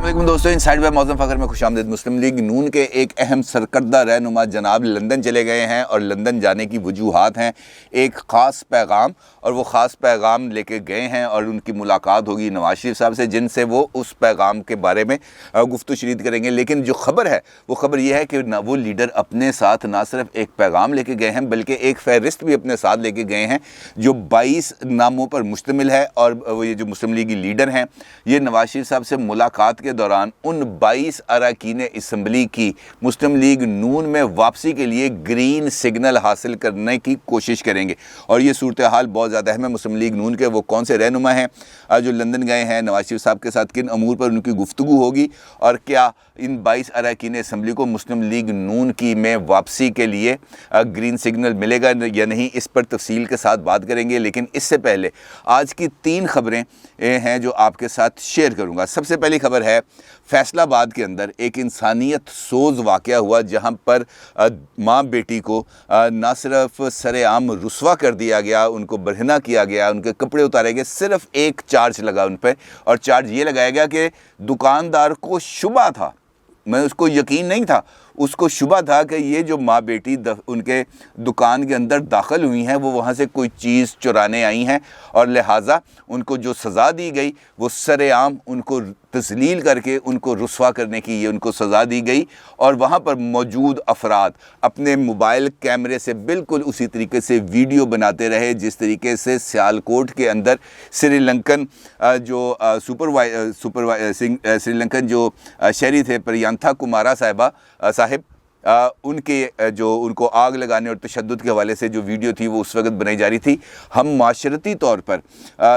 अस्सलाम दोस्तों, inside bye Mauzam Fakhar में खुशामदीद। मुस्लिम लीग नून के एक अहम सरकर्दा रहनुमा जनाब लंदन चले गए हैं और लंदन जाने की वजूहात हैं एक ख़ास पैगाम, और वो ख़ास पैगाम लेके गए हैं और उनकी मुलाकात होगी नवाज शरीफ साहब से, जिनसे वो उस पैगाम के बारे में गुफ्तगू शरीद करेंगे। लेकिन जो ख़बर है वो ख़बर ये है कि वो लीडर अपने साथ ना सिर्फ एक पैगाम लेके गए हैं बल्कि एक फ़हरिस्त भी अपने साथ लेके गए हैं जो 22 नामों पर मुश्तमिल है। और ये जो मुस्लिम लीगी लीडर हैं ये नवाज शरीफ साहब से मुलाकात के दौरान उन 22 अरकान असम्बली की मुस्लिम लीग नून में वापसी के लिए ग्रीन सिग्नल हासिल करने की कोशिश करेंगे। और ये सूरत हाल बहुत ज़्यादा अहम है। मुस्लिम लीग नून के वो कौन से रहनुमा हैं जो लंदन गए हैं, नवाज शरीफ साहब के साथ किन अमूर पर उनकी गुफ्तगू होगी, और क्या इन 22 अरकान असम्बली को मुस्लिम लीग नून की में वापसी के लिए ग्रीन सिग्नल मिलेगा या नहीं, इस पर तफसील के साथ बात करेंगे। लेकिन इससे पहले आज की 3 खबरें हैं जो आपके साथ शेयर करूंगा। सबसे पहली खबर है फैसलाबाद के अंदर एक इंसानियत सोज वाक़या हुआ जहां पर माँ बेटी को ना सिर्फ सरेआम रुस्वा कर दिया गया, उनको बरहना किया गया, उनके कपड़े उतारे गए, सिर्फ एक चार्ज लगा उन पर, और चार्ज ये लगाया गया कि दुकानदार को शुबा था, मैं उसको यकीन नहीं था, उसको शुबा था कि ये जो माँ बेटी उनके दुकान के अंदर दाखिल हुई हैं वो वहाँ से कोई चीज़ चुराने आई हैं, और लिहाजा उनको जो सज़ा दी गई वो सरेआम उनको तस्लील करके उनको रुस्वा करने की ये उनको सज़ा दी गई। और वहाँ पर मौजूद अफराद अपने मोबाइल कैमरे से बिल्कुल उसी तरीके से वीडियो बनाते रहे जिस तरीके से सियालकोट के अंदर श्रीलंकन जो श्रीलंकन जो शहरी थे प्रियंका कुमारा साहिब उनके जो उनको आग लगाने और तशद्दुद के हवाले से जो वीडियो थी वो उस वक्त बनाई जा रही थी। हम माशरती तौर पर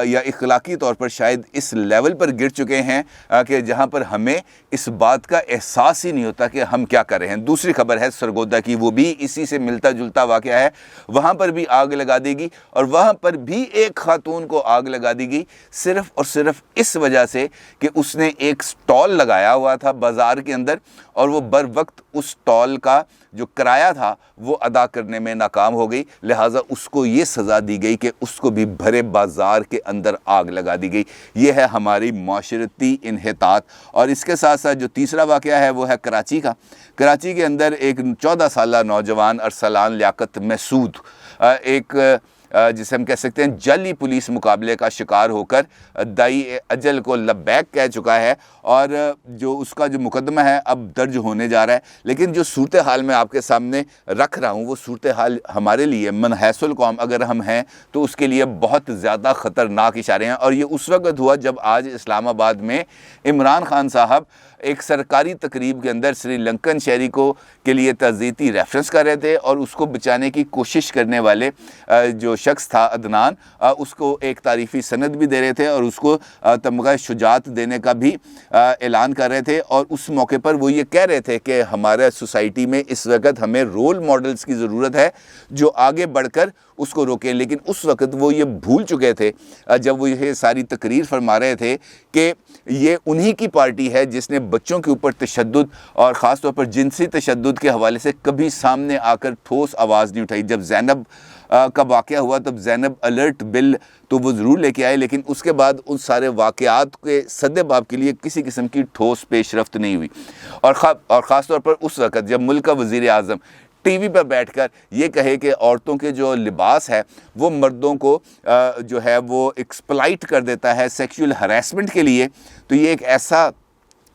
या इखलाकी तौर पर शायद इस लेवल पर गिर चुके हैं कि जहां पर हमें इस बात का एहसास ही नहीं होता कि हम क्या कर रहे हैं। दूसरी खबर है सरगोदा की, वो भी इसी से मिलता जुलता वाक़या है। वहाँ पर भी आग लगा दी गई और वहाँ पर भी एक खातून को आग लगा दी गई सिर्फ़ और सिर्फ इस वजह से कि उसने एक स्टॉल लगाया हुआ था बाज़ार के अंदर और वो बर वक्त उस स्टॉल का जो किराया था वो अदा करने में नाकाम हो गई, लिहाजा उसको ये सज़ा दी गई कि उसको भी भरे बाज़ार के अंदर आग लगा दी गई। ये है हमारी माशरती इन्हितात। और इसके साथ साथ जो तीसरा वाक़या है वो है कराची का। कराची के अंदर एक 14 साला नौजवान अरसलान लियाकत महसूद एक जिसे हम कह सकते हैं जाली पुलिस मुकाबले का शिकार होकर दाई अजल को लब्बैक कह चुका है, और जो उसका जो मुकदमा है अब दर्ज होने जा रहा है। लेकिन जो सूरत हाल मैं आपके सामने रख रहा हूँ वो सूरत हाल हमारे लिए मनहैसुल कौम अगर हम हैं तो उसके लिए बहुत ज़्यादा ख़तरनाक इशारे हैं। और ये उस वक्त हुआ जब आज इस्लामाबाद में इमरान खान साहब एक सरकारी तकरीब के अंदर श्रीलंकन शहरी को के लिए तज़ीती रेफरेंस कर रहे थे और उसको बचाने की कोशिश करने वाले जो शख्स था अदनान, उसको एक तारीफ़ी सनद भी दे रहे थे और उसको तमगा शुजात देने का भी ऐलान कर रहे थे। और उस मौके पर वो ये कह रहे थे कि हमारे सोसाइटी में इस वक्त हमें रोल मॉडल्स की ज़रूरत है जो आगे बढ़कर उसको रोकें। लेकिन उस वक्त वो ये भूल चुके थे जब वो ये सारी तकरीर फरमा रहे थे कि ये उन्हीं की पार्टी है जिसने बच्चों के ऊपर तशद्दुद और ख़ास तौर पर जिनसी तशद्दुद के हवाले से कभी सामने आकर ठोस आवाज़ नहीं उठाई। जब ज़ैनब का वाक़या हुआ तब ज़ैनब अलर्ट बिल तो वो ज़रूर लेके आए, लेकिन उसके बाद उन सारे वाक़यात के सद्देबाब के लिए किसी किस्म की ठोस पेशरफ्त नहीं हुई। और ख़ास तौर पर उस वक़्त जब मुल्क का वज़ीर आज़म टीवी पर बैठकर ये कहे कि औरतों के जो लिबास है वो मर्दों को जो है वो एक्सप्लॉइट कर देता है सेक्सुअल हरासमेंट के लिए, तो ये एक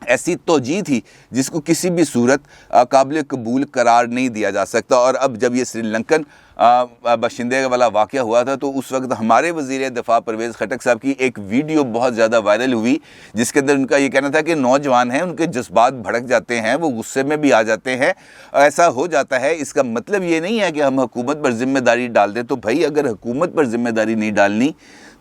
ऐसी तोजी थी जिसको किसी भी सूरत काबिल कबूल करार नहीं दिया जा सकता। और अब जब ये श्रीलंकन बाशिंदे वाला वाक़या हुआ था तो उस वक्त हमारे वज़ीर दिफ़ा परवेज़ खटक साहब की एक वीडियो बहुत ज़्यादा वायरल हुई जिसके अंदर उनका ये कहना था कि नौजवान हैं, उनके जज्बात भड़क जाते हैं, वो गुस्से में भी आ जाते हैं, ऐसा हो जाता है। इसका मतलब ये नहीं है कि हम हुकूमत पर ज़िम्मेदारी डाल दें। तो भाई अगर हुकूमत पर ज़िम्मेदारी नहीं डालनी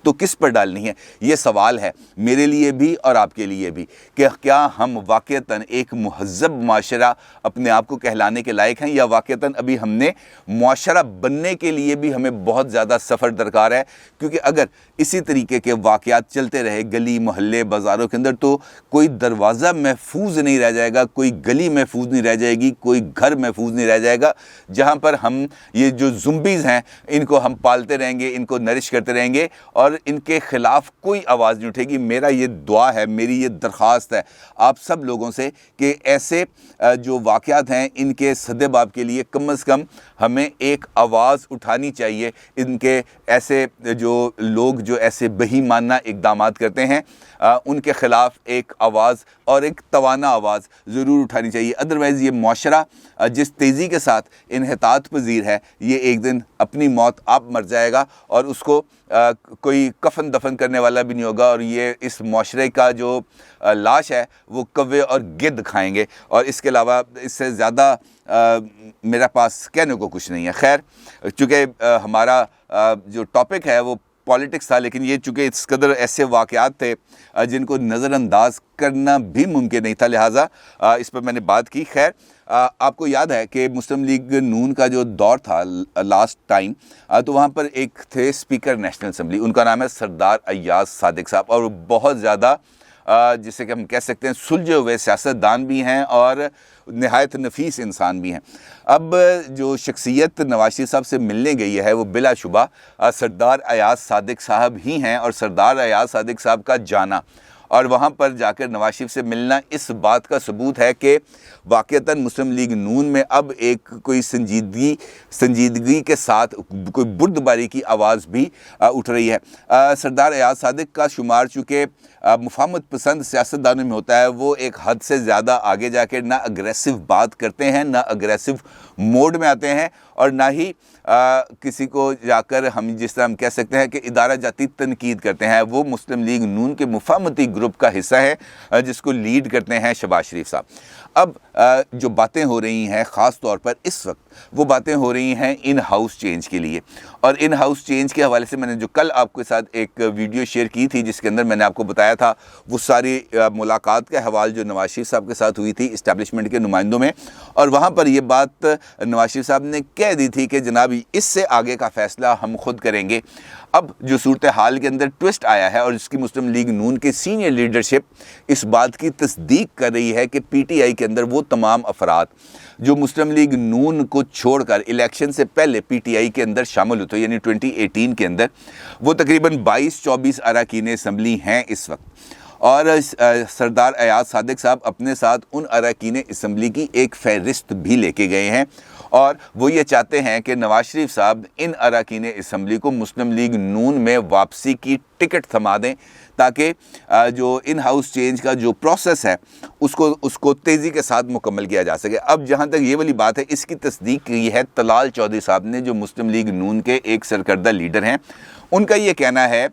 तो किस पर डालनी है? ये सवाल है मेरे लिए भी और आपके लिए भी कि क्या हम वाक़तन एक मुहज़्ज़ब माशरा अपने आप को कहलाने के लायक हैं या वाक़तन अभी हमने मुआशरा बनने के लिए भी हमें बहुत ज़्यादा सफ़र दरकार है, क्योंकि अगर इसी तरीके के वाक़यात चलते रहे गली मोहल्ले बाज़ारों के अंदर तो कोई दरवाज़ा महफूज नहीं रह जाएगा, कोई गली महफूज नहीं रह जाएगी, कोई घर महफूज नहीं रह जाएगा, जहाँ पर हम ये जो ज़ुम्बीज़ हैं इनको हम पालते रहेंगे, इनको नरिश करते रहेंगे और इनके ख़िलाफ़ कोई आवाज़ नहीं उठेगी। मेरा ये दुआ है, मेरी ये दरख्वास्त है आप सब लोगों से कि ऐसे जो वाक़यात हैं इनके सद्देबाब के लिए कम से कम हमें एक आवाज़ उठानी चाहिए। इनके ऐसे जो लोग जो ऐसे बेईमाना इक़दामात करते हैं उनके ख़िलाफ़ एक आवाज़ और एक तवाना आवाज़ ज़रूर उठानी चाहिए। अदरवाइज़ ये मुआशरा जिस तेज़ी के साथ इन्हितात पज़ीर है, ये एक दिन अपनी मौत आप मर जाएगा और उसको कोई कफन दफन करने वाला भी नहीं होगा, और ये इस मुआशरे का जो लाश है वो कव्वे और गिद्ध खाएंगे, और इसके अलावा इससे ज़्यादा मेरे पास कहने को कुछ नहीं है। खैर, चूँकि हमारा जो टॉपिक है वो पॉलिटिक्स था, लेकिन ये चूँकि इस कदर ऐसे वाक़यात थे जिनको नज़रअंदाज करना भी मुमकिन नहीं था, लिहाजा इस पर मैंने बात की। खैर, आपको याद है कि मुस्लिम लीग नून का जो दौर था लास्ट टाइम, तो वहाँ पर एक थे स्पीकर नेशनल असम्बली, उनका नाम है सरदार अय्याज सादिक साहब, और बहुत ज़्यादा जिसे कि हम कह सकते हैं सुलझे हुए सियासतदान भी हैं और नहायत नफीस इंसान भी हैं। अब जो शख्सियत नवाज शरीफ साहब से मिलने गई है वो बिलाशुबा सरदार अय्याज सादिक साहब ही हैं, और सरदार अय्याज सादिक साहब का जाना और वहाँ पर जाकर नवाज शरीफ से मिलना इस बात का सबूत है कि वाक़तन मुस्लिम लीग नून में अब एक कोई संजीदगी के साथ कोई बुर्दबारी की आवाज़ भी उठ रही है। सरदार अय्याज सादिक का शुमार चूँकि मुफाहमत पसंद सियासतदानों में होता है, वो एक हद से ज़्यादा आगे जाकर ना अग्रेसिव बात करते हैं, ना अग्रेसिव मोड में आते हैं, और ना ही किसी को जाकर हम जिस तरह हम कह सकते हैं कि इदारा जाती तनकीद करते हैं। वो मुस्लिम लीग नून के मुफाहमती ग्रुप का हिस्सा है जिसको लीड करते हैं शहबाज शरीफ साहब। अब जो बातें हो रही हैं ख़ास तौर पर इस वक्त, वो बातें हो रही हैं इन हाउस चेंज के लिए, और इन हाउस चेंज के हवाले से मैंने जो कल आपके साथ एक वीडियो शेयर की थी जिसके अंदर मैंने आपको बताया था वो सारी मुलाकात का हवाल जो नवाज शरीफ साहब के साथ हुई थी इस्टेब्लिशमेंट के नुमाइंदों में, और वहाँ पर ये बात नवाज शरीफ साहब ने कह दी थी कि जनाब इससे आगे का फ़ैसला हम खुद करेंगे। अब जो सूरत हाल के अंदर ट्विस्ट आया है और जिसकी मुस्लिम लीग नून की सीनियर लीडरशिप इस बात की तस्दीक कर रही है कि पीटीआई के अंदर वो तमाम अफराद जो मुस्लिम लीग नून को छोड़कर इलेक्शन से पहले पीटीआई के अंदर शामिल होते, यानी 2018 के अंदर, वो तकरीबन 22-24 अरकान असम्बली हैं इस वक्त, और सरदार अय्याज सादिक साहब अपने साथ उन अरकान असम्बली की एक फ़हरिस्त भी लेके गए हैं, और वो ये चाहते हैं कि नवाज शरीफ साहब इन अरकान असम्बली को मुस्लिम लीग नून में वापसी की टिकट थमा दें, ताकि जो इन हाउस चेंज का जो प्रोसेस है उसको तेज़ी के साथ मुकम्मल किया जा सके। अब जहाँ तक ये वाली बात है, इसकी तस्दीक की है तलाल चौधरी साहब ने, जो मुस्लिम लीग नून के एक सरकर्दा लीडर हैं। उनका ये कहना है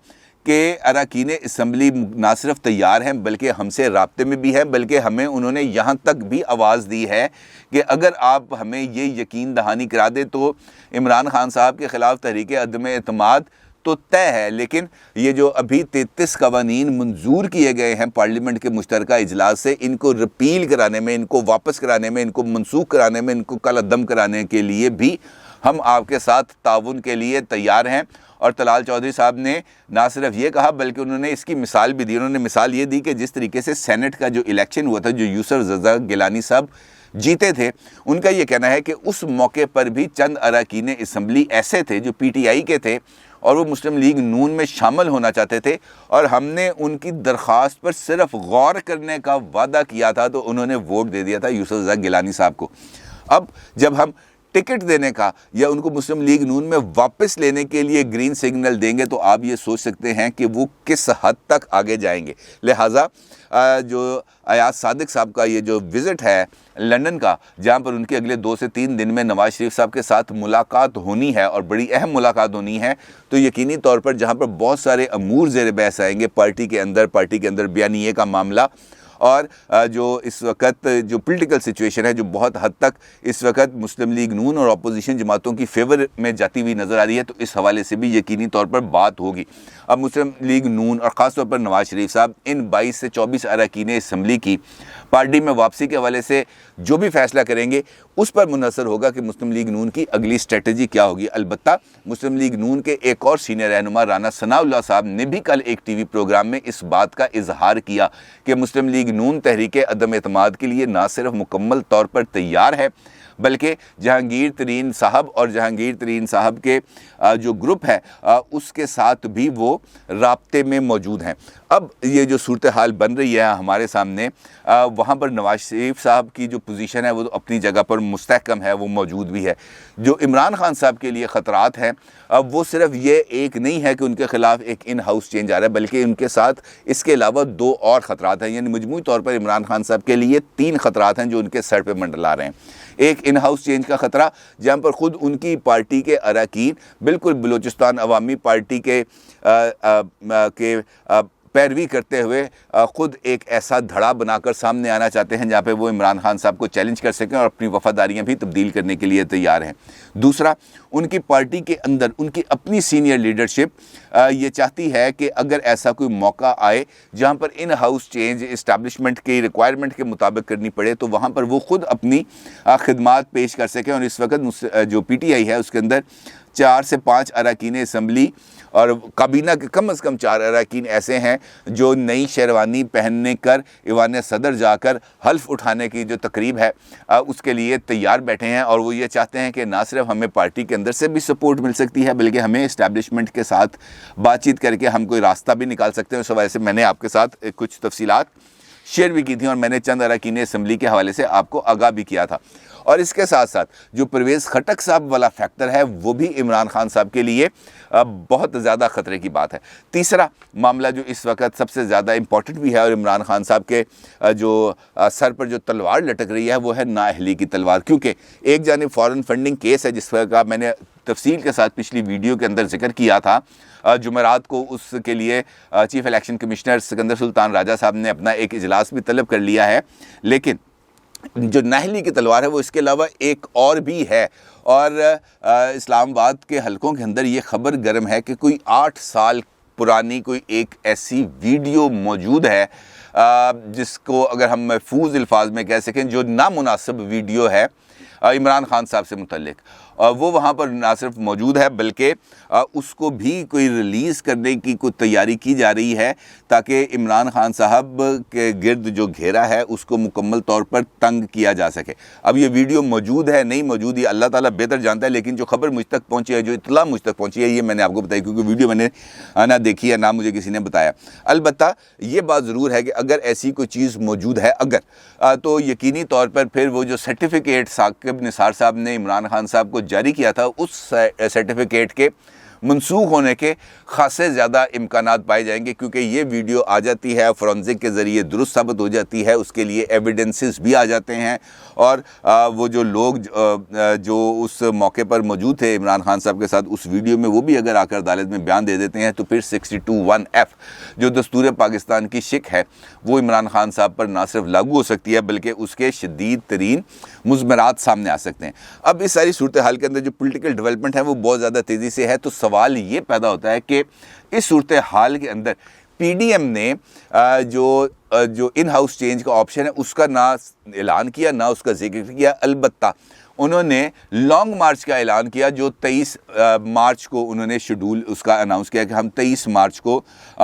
कि अरकान असम्बली ना सिर्फ तैयार हैं बल्कि हमसे राब्ते में भी है, बल्कि हमें उन्होंने यहाँ तक भी आवाज़ दी है कि अगर आप हमें ये यकीन दहानी करा दें तो इमरान खान साहब के ख़िलाफ़ तहरीक अदम एतमाद तो तय है, लेकिन ये जो अभी 33 कवानीन मंजूर किए गए हैं पार्लियामेंट के मुश्तरका इजलास से, इनको रिपील कराने में, इनको वापस कराने में, इनको मनसूख कराने में, इनको कलअदम कराने के लिए भी हम आपके साथ ताउन के लिए तैयार हैं। और तलाल चौधरी साहब ने ना सिर्फ ये कहा बल्कि उन्होंने इसकी मिसाल भी दी। उन्होंने मिसाल ये दी कि जिस तरीके से सेनेट का जो इलेक्शन हुआ था, जो यूसुफ रज़ा गिलानी साहब जीते थे, उनका ये कहना है कि उस मौके पर भी चंद अरकान असम्बली ऐसे थे जो पीटीआई के थे और वो मुस्लिम लीग नून में शामिल होना चाहते थे, और हमने उनकी दरख्वास्त पर सिर्फ गौर करने का वादा किया था तो उन्होंने वोट दे दिया था यूसुफ रज़ा गिलानी साहब को। अब जब हम टिकट देने का या उनको मुस्लिम लीग नून में वापस लेने के लिए ग्रीन सिग्नल देंगे तो आप ये सोच सकते हैं कि वो किस हद तक आगे जाएंगे। लिहाजा जो अय्याज सादिक साहब का ये जो विज़िट है लंदन का, जहाँ पर उनके अगले 2 से 3 दिन में नवाज शरीफ साहब के साथ मुलाकात होनी है और बड़ी अहम मुलाकात होनी है, तो यकीनी तौर पर जहाँ पर बहुत सारे अमूर ज़ेर बहस आएंगे पार्टी के अंदर बयानिए का मामला, और जो इस वक्त जो पॉलिटिकल सिचुएशन है जो बहुत हद तक इस वक्त मुस्लिम लीग नून और अपोजिशन जमातों की फेवर में जाती हुई नज़र आ रही है, तो इस हवाले से भी यकीनी तौर पर बात होगी। अब मुस्लिम लीग नून और ख़ास तौर पर नवाज शरीफ साहब इन 22 से 24 अरकान असम्बली की पार्टी में वापसी के हवाले से जो भी फ़ैसला करेंगे اس پر منحصر ہوگا کہ مسلم لیگ نون کی اگلی اسٹریٹجی کیا ہوگی۔ البتہ مسلم لیگ نون کے ایک اور سینئر رہنما رانا ثناء اللہ صاحب نے بھی کل ایک ٹی وی پروگرام میں اس بات کا اظہار کیا کہ مسلم لیگ نون تحریک عدم اعتماد کے لیے نہ صرف مکمل طور پر تیار ہے بلکہ جہانگیر ترین صاحب اور جہانگیر ترین صاحب کے جو گروپ ہے اس کے ساتھ بھی وہ رابطے میں موجود ہیں۔ اب یہ جو صورتحال بن رہی ہے ہمارے سامنے، وہاں پر نواز شریف صاحب کی جو پوزیشن ہے وہ اپنی جگہ پر مستحکم ہے، وہ موجود بھی ہے۔ جو عمران خان صاحب کے لیے خطرات ہیں وہ صرف یہ ایک نہیں ہے کہ ان کے خلاف ایک ان ہاؤس چینج آ رہا ہے، بلکہ ان کے ساتھ اس کے علاوہ 2 اور خطرات ہیں، یعنی مجموعی طور پر عمران خان صاحب کے لیے 3 خطرات ہیں جو ان کے سر پہ منڈلا رہے ہیں۔ ایک ان ہاؤس چینج کا خطرہ جہاں پر خود ان کی پارٹی کے اراکین بالکل بلوچستان عوامی پارٹی کے پیروی کرتے ہوئے خود ایک ایسا دھڑا بنا کر سامنے آنا چاہتے ہیں جہاں پہ وہ عمران خان صاحب کو چیلنج کر سکیں اور اپنی وفاداریاں بھی تبدیل کرنے کے لیے تیار ہیں۔ دوسرا، ان کی پارٹی کے اندر ان کی اپنی سینئر لیڈرشپ یہ چاہتی ہے کہ اگر ایسا کوئی موقع آئے جہاں پر ان ہاؤس چینج اسٹیبلشمنٹ کی ریکوائرمنٹ کے مطابق کرنی پڑے تو وہاں پر وہ خود اپنی خدمات پیش کر سکیں۔ اور اس وقت جو پی ٹی آئی ہے اس کے اندر 4 سے 5 اراکین اسمبلی اور کابینہ کے کم از کم 4 اراکین ایسے ہیں جو نئی شیروانی پہننے کر ایوان صدر جا کر حلف اٹھانے کی جو تقریب ہے اس کے لیے تیار بیٹھے ہیں، اور وہ یہ چاہتے ہیں کہ نہ صرف ہمیں پارٹی کے اندر سے بھی سپورٹ مل سکتی ہے بلکہ ہمیں اسٹیبلشمنٹ کے ساتھ بات چیت کر کے ہم کوئی راستہ بھی نکال سکتے ہیں۔ اس حوالے سے میں نے آپ کے ساتھ کچھ تفصیلات شیئر بھی کی تھیں اور میں نے چند اراکین اسمبلی کے حوالے سے آپ کو آگاہ بھی کیا تھا۔ اور اس کے ساتھ ساتھ جو پرویز خٹک صاحب والا فیکٹر ہے وہ بھی عمران خان صاحب کے لیے بہت زیادہ خطرے کی بات ہے۔ تیسرا معاملہ جو اس وقت سب سے زیادہ امپورٹنٹ بھی ہے اور عمران خان صاحب کے جو سر پر جو تلوار لٹک رہی ہے وہ ہے نااہلی کی تلوار، کیونکہ ایک جانب فارن فنڈنگ کیس ہے جس کا میں نے تفصیل کے ساتھ پچھلی ویڈیو کے اندر ذکر کیا تھا۔ جمعرات کو اس کے لیے چیف الیکشن کمشنر سکندر سلطان راجہ صاحب نے اپنا ایک اجلاس بھی طلب کر لیا ہے، لیکن جو نااہلی کی تلوار ہے وہ اس کے علاوہ ایک اور بھی ہے، اور اسلام آباد کے حلقوں کے اندر یہ خبر گرم ہے کہ کوئی 8 سال پرانی کوئی ایک ایسی ویڈیو موجود ہے جس کو اگر ہم محفوظ الفاظ میں کہہ سکیں جو نامناسب ویڈیو ہے عمران خان صاحب سے متعلق، وہ وہاں پر نہ صرف موجود ہے بلکہ اس کو بھی کوئی ریلیز کرنے کی کوئی تیاری کی جا رہی ہے تاکہ عمران خان صاحب کے گرد جو گھیرا ہے اس کو مکمل طور پر تنگ کیا جا سکے۔ اب یہ ویڈیو موجود ہے نہیں موجود یہ اللہ تعالیٰ بہتر جانتا ہے، لیکن جو خبر مجھ تک پہنچی ہے، جو اطلاع مجھ تک پہنچی ہے، یہ میں نے آپ کو بتائی کیونکہ ویڈیو میں نے نہ دیکھی ہے نہ مجھے کسی نے بتایا۔ البتہ یہ بات ضرور ہے کہ اگر ایسی کوئی چیز موجود ہے تو یقینی طور پر پھر وہ جو سرٹیفکیٹ ثاقب نثار صاحب نے عمران خان صاحب کو جاری کیا تھا اس سرٹیفکیٹ کے منسوخ ہونے کے خاصے زیادہ امکانات پائے جائیں گے، کیونکہ یہ ویڈیو آ جاتی ہے فورنزک کے ذریعے درست ثابت ہو جاتی ہے، اس کے لیے ایویڈنسز بھی آ جاتے ہیں، اور وہ جو لوگ جو اس موقع پر موجود تھے عمران خان صاحب کے ساتھ اس ویڈیو میں، وہ بھی اگر آ کر عدالت میں بیان دے دیتے ہیں تو پھر 62(1)(f) جو دستور پاکستان کی شک ہے وہ عمران خان صاحب پر نہ صرف لاگو ہو سکتی ہے بلکہ اس کے شدید ترین مضمرات سامنے آ سکتے ہیں۔ اب اس ساری صورتحال کے اندر جو پولیٹیکل ڈیولپمنٹ ہے وہ بہت زیادہ تیزی سے ہے، تو سوال یہ پیدا ہوتا ہے کہ اس صورتحال کے اندر پی ڈی ایم نے جو ان ہاؤس چینج کا آپشن ہے اس کا نہ اعلان کیا نہ اس کا ذکر کیا، البتہ انہوں نے لانگ مارچ کا اعلان کیا جو 23 مارچ کو انہوں نے شیڈول اس کا اناؤنس کیا کہ ہم 23 مارچ کو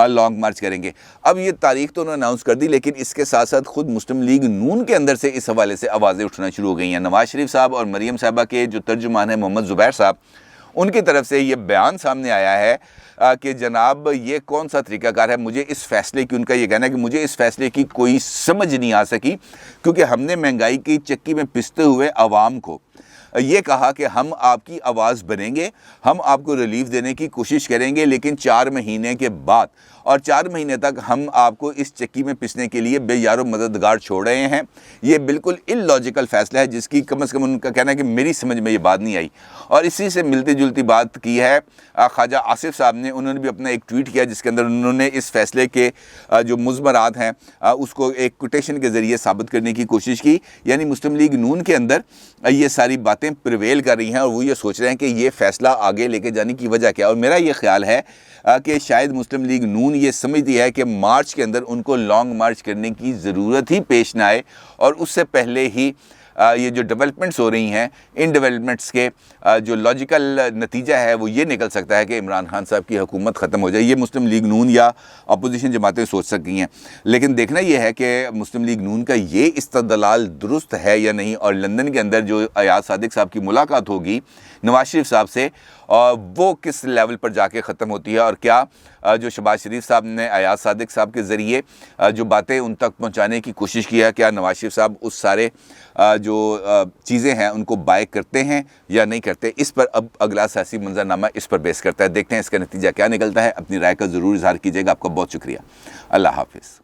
لانگ مارچ کریں گے۔ اب یہ تاریخ تو انہوں نے اناؤنس کر دی، لیکن اس کے ساتھ ساتھ خود مسلم لیگ نون کے اندر سے اس حوالے سے آوازیں اٹھنا شروع ہو گئی ہیں۔ نواز شریف صاحب اور مریم صاحبہ کے جو ترجمان ہیں محمد زبیر صاحب، ان کی طرف سے یہ بیان سامنے آیا ہے کہ جناب یہ کون سا طریقہ کار ہے، مجھے اس فیصلے کی، ان کا یہ کہنا ہے کہ مجھے اس فیصلے کی کوئی سمجھ نہیں آ سکی، کیونکہ ہم نے مہنگائی کی چکی میں پستے ہوئے عوام کو یہ کہا کہ ہم آپ کی آواز بنیں گے، ہم آپ کو ریلیف دینے کی کوشش کریں گے، لیکن 4 مہینے کے بعد اور 4 مہینے تک ہم آپ کو اس چکی میں پسنے کے لیے بے یار و مددگار چھوڑ رہے ہیں۔ یہ بالکل ان لاجیکل فیصلہ ہے جس کی کم از کم ان کا کہنا ہے کہ میری سمجھ میں یہ بات نہیں آئی۔ اور اسی سے ملتی جلتی بات کی ہے خواجہ آصف صاحب نے، انہوں نے بھی اپنا ایک ٹویٹ کیا جس کے اندر انہوں نے اس فیصلے کے جو مضمرات ہیں اس کو ایک کوٹیشن کے ذریعے ثابت کرنے کی کوشش کی، یعنی مسلم لیگ نون کے اندر یہ ساری باتیں پریویل کر رہی ہیں اور وہ یہ سوچ رہے ہیں کہ یہ فیصلہ آگے لے کے جانے کی وجہ کیا۔ اور میرا یہ خیال ہے کہ شاید مسلم لیگ نون یہ سمجھتی ہے کہ مارچ کے اندر ان کو لانگ مارچ کرنے کی ضرورت ہی پیش نہ آئے، اور اس سے پہلے ہی یہ جو ڈیولپمنٹس ہو رہی ہیں ان ڈیولپمنٹس کے جو لاجیکل نتیجہ ہے وہ یہ نکل سکتا ہے کہ عمران خان صاحب کی حکومت ختم ہو جائے. یہ مسلم لیگ نون یا اپوزیشن جماعتیں سوچ سکتی ہیں, لیکن دیکھنا یہ ہے کہ مسلم لیگ نون کا یہ استدلال درست ہے یا نہیں, اور لندن کے اندر جو ایاز صادق صاحب کی ملاقات ہوگی نواز شریف صاحب سے وہ کس لیول پر جا کے ختم ہوتی ہے, اور کیا جو شہباز شریف صاحب نے ایاز صادق صاحب کے ذریعے جو باتیں ان تک پہنچانے کی کوشش کی ہے, کیا نواز شریف صاحب اس سارے جو چیزیں ہیں ان کو بائی کرتے ہیں یا نہیں کرتے. اس پر اب اگلا سیاسی منظرنامہ اس پر بیس کرتا ہے. دیکھتے ہیں اس کا نتیجہ کیا نکلتا ہے. اپنی رائے کا ضرور اظہار کیجیے گا. آپ کا بہت شکریہ. اللہ حافظ.